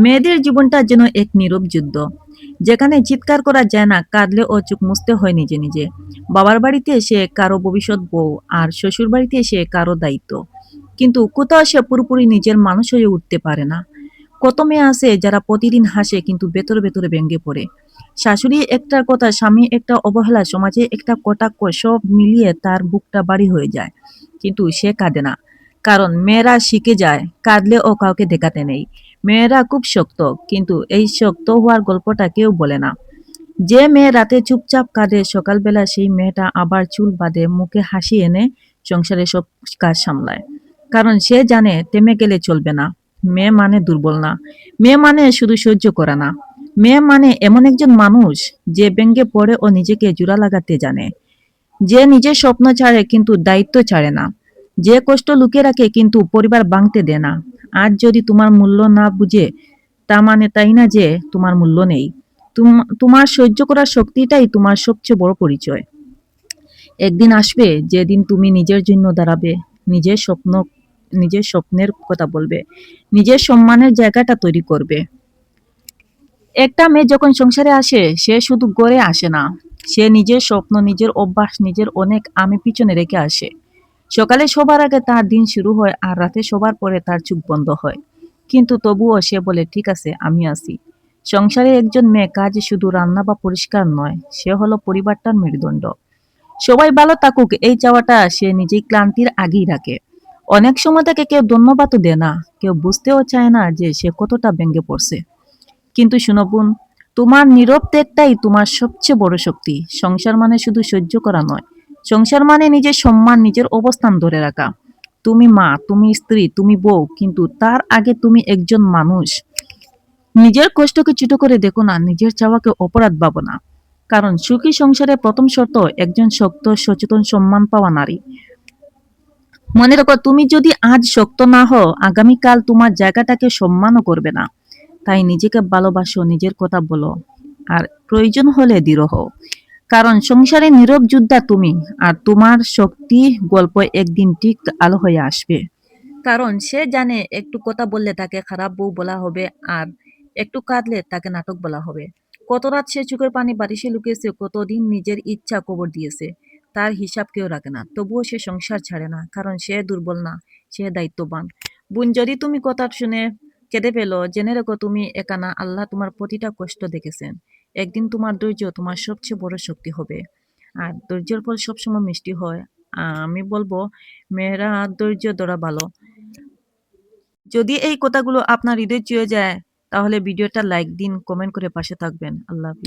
মেয়েদের জীবনটা যেন এক নীরব যুদ্ধ, যেখানে চিৎকার করা যায় না, কাঁদলে ও চোখ মুছতে হয় নিজে নিজে। বাবার বাড়িতে এসে কারো ভবিষ্যৎ বউ, আর শ্বশুর বাড়িতে এসে কারো দায়িত্ব। কিন্তু কোথাও সে পুরোপুরি নিজের মানুষ হয়ে উঠতে পারে না। কত মেয়ে আছে যারা প্রতিদিন হাসে কিন্তু ভেতরে ভেতরে ভেঙে পড়ে। শাশুড়ি একটার কথা, স্বামী একটা অবহেলা, সমাজে একটা কটাক্ষ, সব মিলিয়ে তার বুকটা ভারী হয়ে যায়। কিন্তু সে কাঁদে না, কারণ মেয়েরা শিখে যায় কাঁদলে ও কাউকে দেখাতে নেই। মেয়েরা খুব শক্ত, কিন্তু এই শক্ত হওয়ার গল্পটা কেউ বলে না। যে মেয়ে রাতে চুপচাপ কাঁদে, সকালবেলা সেই মেয়েটা আবার চুল বাঁধে, মুখে হাসি এনে সংসারে সব কাজ সামলায়। কারণ সে জানে থেমে গেলে চলবে না। মেয়ে মানে দুর্বল না। মেয়ে মানে শুধু সহ্য করে না। মেয়ে মানে এমন একজন মানুষ যে ব্যঙ্গে পড়ে ও নিজেকে জোড়া লাগাতে জানে। যে নিজের স্বপ্ন ছাড়ে কিন্তু দায়িত্ব ছাড়ে না। যে কষ্ট লুকিয়ে রাখে কিন্তু পরিবার ভাঙতে দেয় না। আজ যদি তোমার মূল্য না বুঝে, তা মানে তাই না যে তোমার মূল্য নেই। তোমার সহ্য করার শক্তিটাই তোমার সবচেয়ে বড় পরিচয়। একদিন আসবে যেদিন তুমি নিজের জন্য দাঁড়াবে, নিজের স্বপ্ন, নিজের স্বপ্নের কথা বলবে, নিজের সম্মানের জায়গাটা তৈরি করবে। একটা মেয়ে যখন সংসারে আসে, সে শুধু গড়ে আসে না। সে নিজের স্বপ্ন, নিজের অভ্যাস, নিজের অনেক আমি পিছনে রেখে আসে। সকালে সবার আগে তার দিন শুরু হয়, আর রাতে সবার পরে তার চোখ বন্ধ হয়। কিন্তু তবুও সে বলে, ঠিক আছে, আমি আসি। সংসারে একজন মেয়ে কাজ শুধু রান্না বা পরিষ্কার নয়, সে হলো পরিবারটার মেরুদণ্ড। সবাই ভালো থাকুক এই চাওয়াটা সে নিজেই ক্লান্তির আগেই রাখে। অনেক সময় তাকে কেউ ধন্যবাদও দেয় না, কেউ বুঝতেও চায় না যে সে কতটা ভেঙে পড়ছে। কিন্তু শুনো বোন, তোমার নীরব ত্যাগটাই তোমার সবচেয়ে বড় শক্তি। সংসার মানে শুধু সহ্য করা নয়, সংসার মানে নিজের সম্মান, নিজের অবস্থান ধরে রাখা। তুমি মা, তুমি স্ত্রী, তুমি বউ, কিন্তু তার আগে তুমি একজন মানুষ। নিজের কষ্টকে ছোট করে দেখো না, নিজের চাওয়াকে অপরাধ ভাবো না। কারণ সুখী সংসারে প্রথম শর্ত একজন শক্ত, সচেতন, সম্মান পাওয়া নারী। মনে রাখো, তুমি যদি আজ শক্ত না হও, আগামীকাল তোমার জায়গাটাকে সম্মানও করবে না। তাই নিজেকে ভালোবাসো, নিজের কথা বলো, আর প্রয়োজন হলে দৃঢ় হও। কারণ সংসারে নীরব যোদ্ধা তুমি, আর তোমার শক্তি গল্প একদিন ঠিক আলো হয়ে আসবে। কারণ সে জানে একটু কথা বললে তাকে খারাপ বউ বলা হবে, আর একটু কাঁদলে তাকে নাটক বলা হবে। কত রাত সে চোখের পানি বারিশে লুকিয়েছে, কতদিন নিজের ইচ্ছা কবর দিয়েছে, তার হিসাব কেউ রাখে না। তবুও সে সংসার ছাড়ে না, কারণ সে দুর্বল না, সে দায়িত্ববান। বোন, যদি তুমি কথা শুনে কেঁদে পেলো, জেনে রেখো তুমি একা না, আল্লাহ তোমার প্রতিটা কষ্ট দেখেছেন। একদিন তোমার ধৈর্য তোমার সবচেয়ে বড় শক্তি হবে। আর ধৈর্যের ফল সবসময় মিষ্টি হয়। আমি বলবো, মেয়েরা ধৈর্য ধরা ভালো। যদি এই কথাগুলো আপনার হৃদয় ছুঁয়ে যায়, তাহলে ভিডিওটা লাইক দিন, কমেন্ট করে পাশে থাকবেন। আল্লাহ হাফেজ।